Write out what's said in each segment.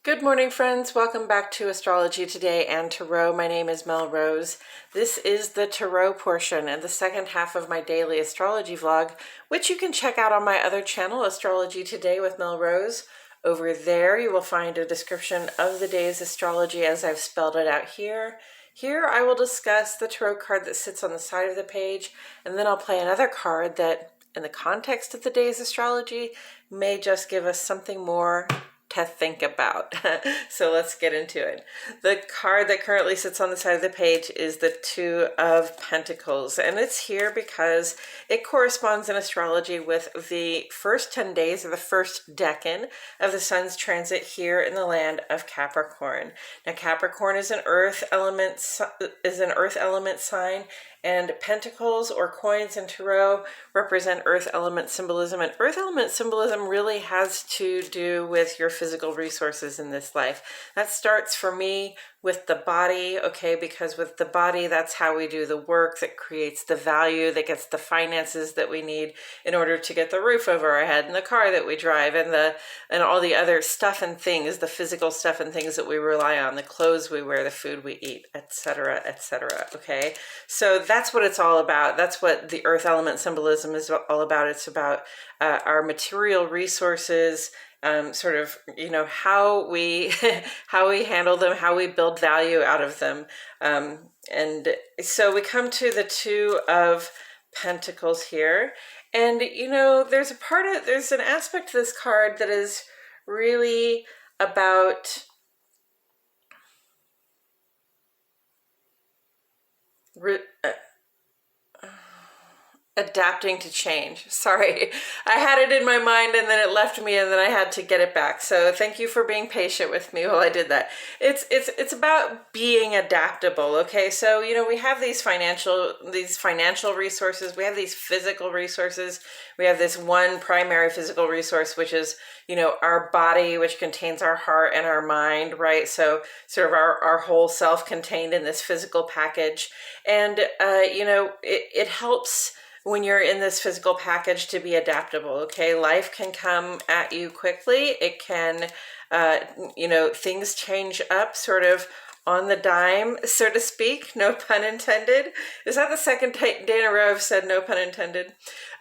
Good morning, friends. Welcome back to Astrology Today and Tarot. My name is Mel Rose. This is the Tarot portion and the second half of my daily astrology vlog, which you can check out on my other channel, Astrology Today with Mel Rose. Over there, you will find a description of the day's astrology as I've spelled it out here. Here, I will discuss the tarot card that sits on the side of the page, and then I'll play another card that, in the context of the day's astrology, may just give us something more to think about. So let's get into it. The card that currently sits on the side of the page is the Two of Pentacles, and it's here because it corresponds in astrology with the first 10 days of the first decan of the sun's transit here in the land of Capricorn. Now, Capricorn is an earth element sign, and pentacles or coins in tarot represent earth element symbolism. And earth element symbolism really has to do with your physical resources in this life. That starts for me with the body, okay, because with the body, that's how we do the work that creates the value, that gets the finances that we need in order to get the roof over our head and the car that we drive and all the other stuff and things, the physical stuff and things that we rely on, the clothes we wear, the food we eat, etc., etc., okay? So that's what it's all about. That's what the earth element symbolism is all about. It's about our material resources, sort of, how we how we handle them, how we build value out of them. And so we come to the Two of Pentacles here. And, there's an aspect to this card that is really about adapting to change. Sorry, I had it in my mind and then it left me and then I had to get it back. So thank you for being patient with me while I did that. It's about being adaptable. Okay, so we have these financial resources, we have these physical resources, we have this one primary physical resource, which is our body, which contains our heart and our mind, right? So sort of our whole self contained in this physical package. And it helps when you're in this physical package to be adaptable, okay? Life can come at you quickly. It can, things change up sort of on the dime, so to speak, no pun intended. Is that the second day in a row I've said no pun intended?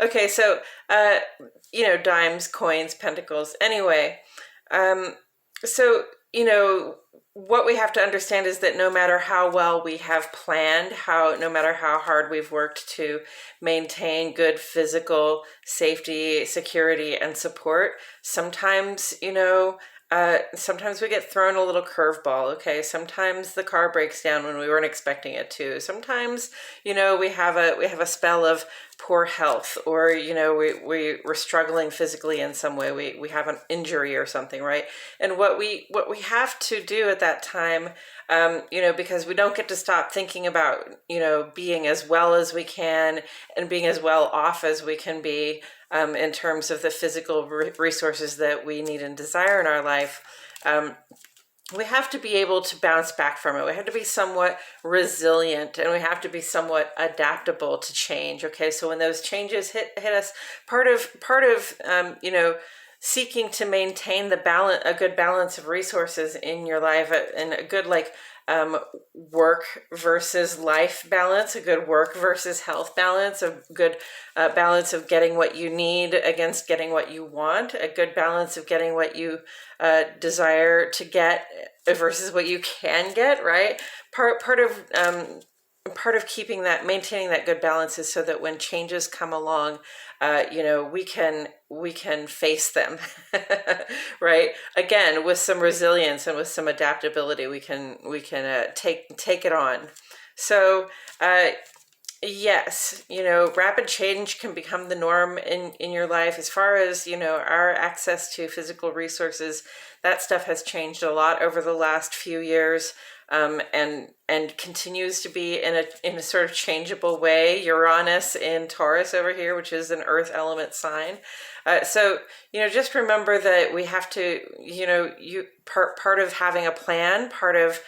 Okay, so, dimes, coins, pentacles. Anyway, so, what we have to understand is that no matter how well we have planned, no matter how hard we've worked to maintain good physical safety, security, and support, sometimes, sometimes we get thrown a little curveball, okay? Sometimes the car breaks down when we weren't expecting it to. Sometimes, we have a spell of poor health, or we're struggling physically in some way. We have an injury or something, right? And what we have to do at that time, because we don't get to stop thinking about being as well as we can and being as well off as we can be, in terms of the physical resources that we need and desire in our life. We have to be able to bounce back from it. We have to be somewhat resilient, and we have to be somewhat adaptable to change. Okay, so when those changes hit us, part of seeking to maintain a good balance of resources in your life, and a good work versus life balance, a good work versus health balance, a good balance of getting what you need against getting what you want, a good balance of getting what you desire to get versus what you can get, right? Part of maintaining that good balance is so that when changes come along, we can face them, right? Again, with some resilience and with some adaptability, we can take it on. So, yes, rapid change can become the norm in your life. As far as, our access to physical resources, that stuff has changed a lot over the last few years, and continues to be in a sort of changeable way. Uranus in Taurus over here, which is an earth element sign. So, just remember that we have to, part of having a plan, part of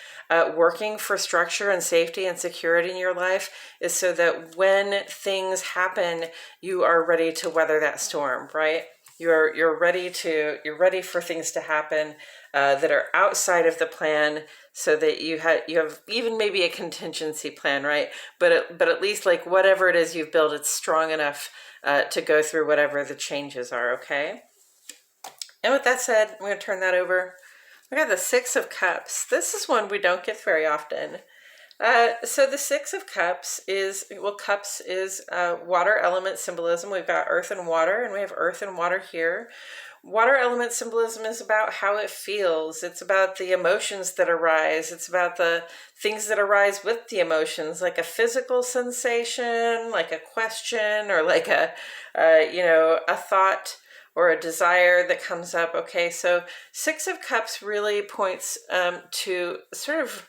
working for structure and safety and security in your life is so that when things happen, you are ready to weather that storm, right? you're ready for things to happen that are outside of the plan, so that you have even maybe a contingency plan, right? But at least, like, whatever it is you've built, it's strong enough to go through whatever the changes are. Okay. And with that said, I'm going to turn that over. We got the Six of Cups. This is one we don't get very often. So the Six of Cups is, well, cups is water element symbolism. We've got earth and water, and we have earth and water here. Water element symbolism is about how it feels. It's about the emotions that arise. It's about the things that arise with the emotions, like a physical sensation, like a question, or like a thought or a desire that comes up. Okay, so Six of Cups really points to sort of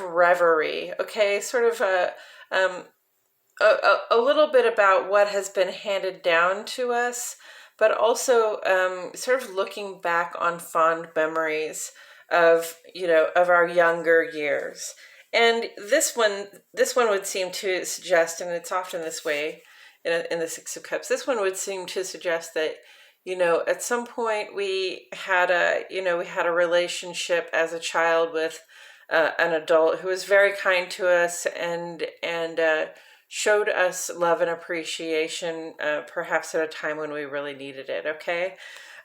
reverie. Okay, sort of um, a little bit about what has been handed down to us, but also sort of looking back on fond memories of of our younger years. And this one would seem to suggest, and it's often this way in the Six of Cups, this one would seem to suggest that at some point we had a relationship as a child with an adult who was very kind to us and showed us love and appreciation, perhaps at a time when we really needed it. Okay.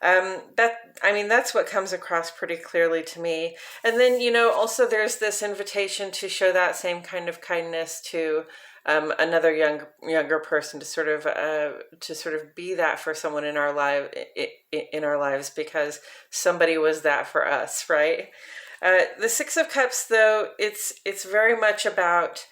That's what comes across pretty clearly to me. And then, also there's this invitation to show that same kind of kindness to another younger person, to sort of be that for someone in our lives, because somebody was that for us, right? The Six of Cups, though, it's very much about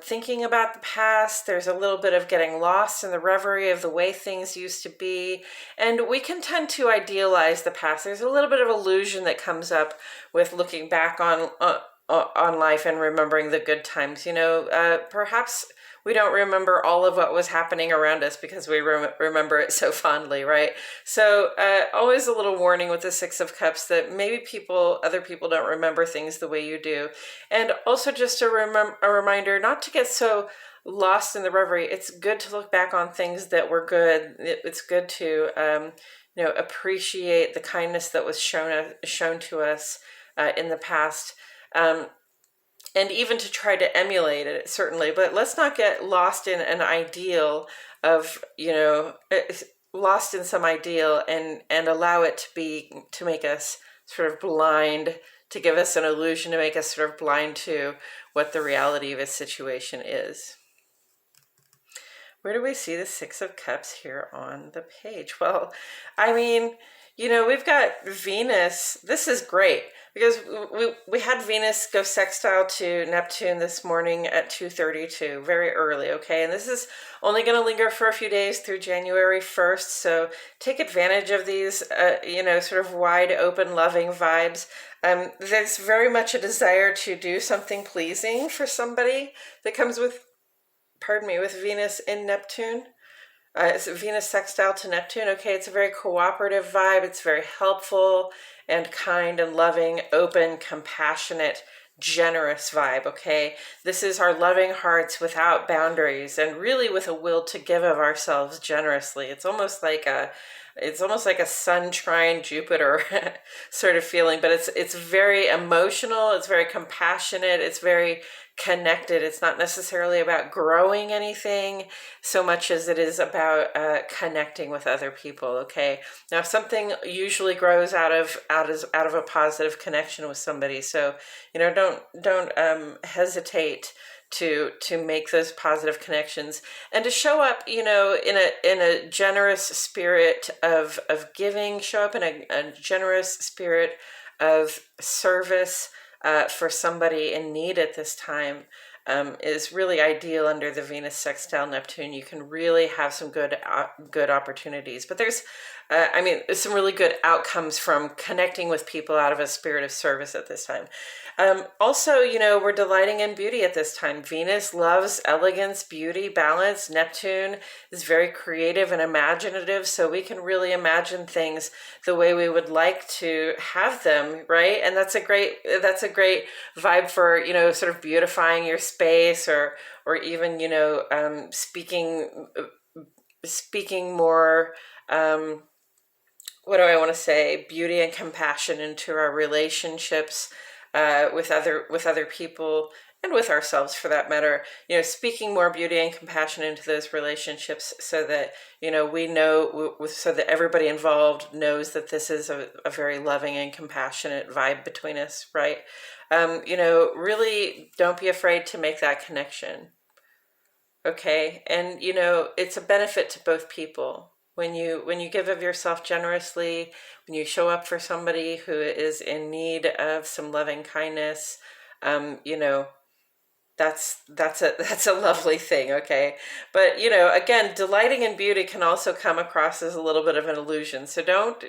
thinking about the past. There's a little bit of getting lost in the reverie of the way things used to be. And we can tend to idealize the past. There's a little bit of illusion that comes up with looking back on life and remembering the good times. Perhaps we don't remember all of what was happening around us because we remember it so fondly, right? So always a little warning with the Six of Cups that maybe other people don't remember things the way you do. And also just a reminder not to get so lost in the reverie. It's good to look back on things that were good. It's good to appreciate the kindness that was shown to us in the past. And even to try to emulate it, certainly. But let's not get lost in an ideal of, lost in some ideal and allow it to make us sort of blind, to give us an illusion, to make us sort of blind to what the reality of a situation is. Where do we see the Six of Cups here on the page? Well, we've got Venus. This is great because we had Venus go sextile to Neptune this morning at 2:32, very early, okay? And this is only going to linger for a few days through January 1st, so take advantage of these, sort of wide open, loving vibes. There's very much a desire to do something pleasing for somebody that comes with Venus in Neptune. It's Venus sextile to Neptune. Okay, it's a very cooperative vibe. It's very helpful and kind and loving, open, compassionate, generous vibe. Okay, this is our loving hearts without boundaries and really with a will to give of ourselves generously. It's almost like a Sun trine Jupiter sort of feeling, but it's very emotional. It's very compassionate. It's very connected. It's not necessarily about growing anything so much as it is about connecting with other people. Okay, now something usually grows out of a positive connection with somebody. So don't hesitate to make those positive connections and to show up in a generous spirit of giving. Show up in a generous spirit of service for somebody in need at this time is really ideal under the Venus sextile Neptune. You can really have some good opportunities, but there's some really good outcomes from connecting with people out of a spirit of service at this time. Also, we're delighting in beauty at this time. Venus loves elegance, beauty, balance. Neptune is very creative and imaginative, so we can really imagine things the way we would like to have them, right? And that's a great vibe for, sort of beautifying your space or even, speaking more what do I want to say? Beauty and compassion into our relationships with other people and with ourselves, for that matter. You know, speaking more beauty and compassion into those relationships, so that we know, so that everybody involved knows that this is a very loving and compassionate vibe between us, right? Really don't be afraid to make that connection. Okay. And it's a benefit to both people. When you give of yourself generously, when you show up for somebody who is in need of some loving kindness, you know, that's a lovely thing. Okay. But again, delighting in beauty can also come across as a little bit of an illusion. So don't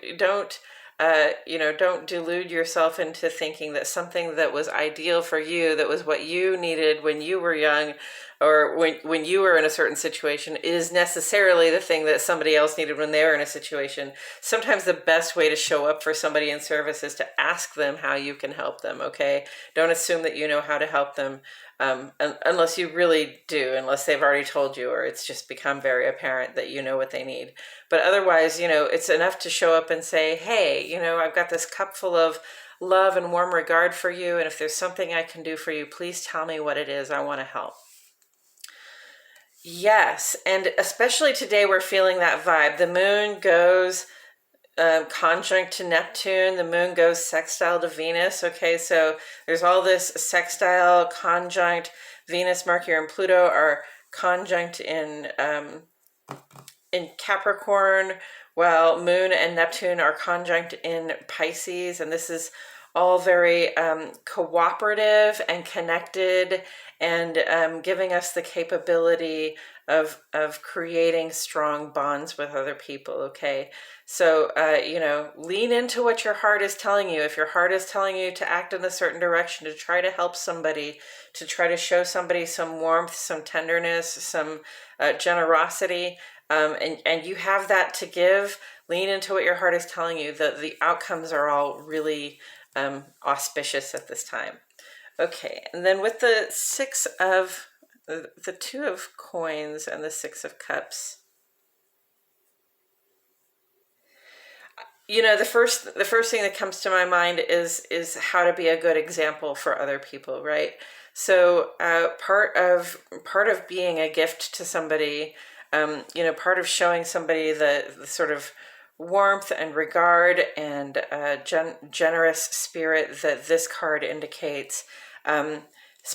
delude yourself into thinking that something that was ideal for you, that was what you needed when you were young, or when you were in a certain situation, is necessarily the thing that somebody else needed when they were in a situation. Sometimes the best way to show up for somebody in service is to ask them how you can help them. Okay. Don't assume that you know how to help them, unless you really do, unless they've already told you, or it's just become very apparent that you know what they need. But otherwise, it's enough to show up and say, hey, I've got this cup full of love and warm regard for you, and if there's something I can do for you, please tell me what it is. I want to help. Yes, and especially today we're feeling that vibe. The moon goes conjunct to Neptune. The moon goes sextile to Venus. Okay, so there's all this sextile, conjunct. Venus, Mercury, and Pluto are conjunct in Capricorn, while Moon and Neptune are conjunct in Pisces. And this is all very cooperative and connected, and giving us the capability of creating strong bonds with other people. Okay, so lean into what your heart is telling you. If your heart is telling you to act in a certain direction, to try to help somebody, to try to show somebody some warmth, some tenderness, some generosity, and you have that to give, lean into what your heart is telling you. The outcomes are all really auspicious at this time. Okay, and then with the Two of Coins and the Six of Cups, the first thing that comes to my mind is how to be a good example for other people, right? So part of being a gift to somebody, part of showing somebody the sort of warmth and regard and generous spirit that this card indicates.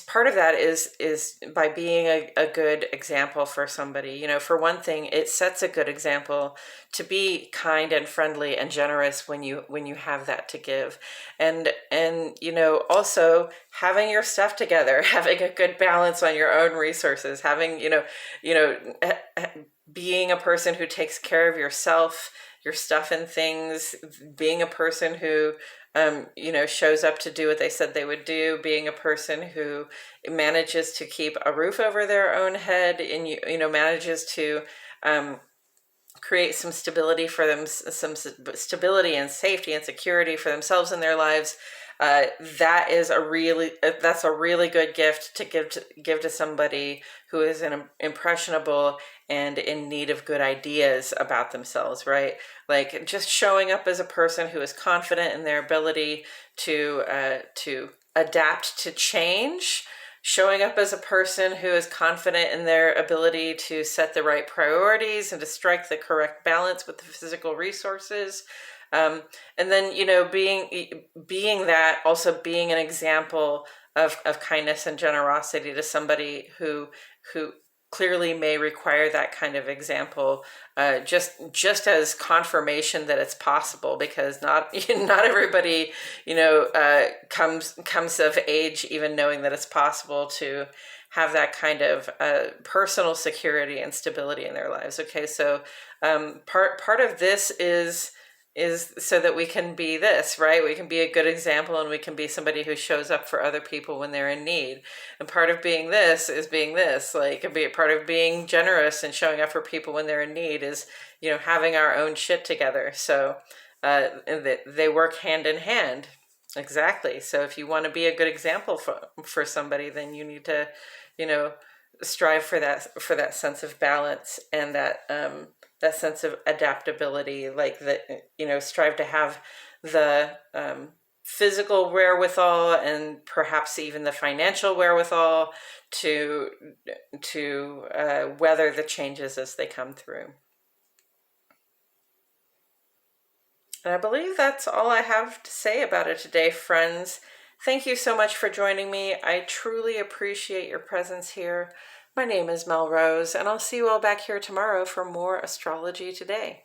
Part of that is by being a good example for somebody. For one thing, it sets a good example to be kind and friendly and generous when you have that to give. And also having your stuff together, having a good balance on your own resources, having being a person who takes care of yourself, your stuff and things, being a person who shows up to do what they said they would do, being a person who manages to keep a roof over their own head, and manages to create some stability for them, some stability and safety and security for themselves and their lives. That's a really good gift to give to somebody who is impressionable and in need of good ideas about themselves, right? Like just showing up as a person who is confident in their ability to adapt to change, showing up as a person who is confident in their ability to set the right priorities and to strike the correct balance with the physical resources. And then, being that, also being an example of kindness and generosity to somebody who clearly may require that kind of example, just as confirmation that it's possible, because not everybody comes of age even knowing that it's possible to have that kind of personal security and stability in their lives. Okay, so part of this is so that we can be this, right? We can be a good example, and we can be somebody who shows up for other people when they're in need. And part of being this is being this, like part of being generous and showing up for people when they're in need is, having our own shit together. So they work hand in hand. Exactly. So if you want to be a good example for somebody, then you need to, strive for that sense of balance and that that sense of adaptability, like that, strive to have the physical wherewithal and perhaps even the financial wherewithal to weather the changes as they come through. And I believe that's all I have to say about it today, friends. Thank you so much for joining me. I truly appreciate your presence here. My name is Melrose, and I'll see you all back here tomorrow for more Astrology Today.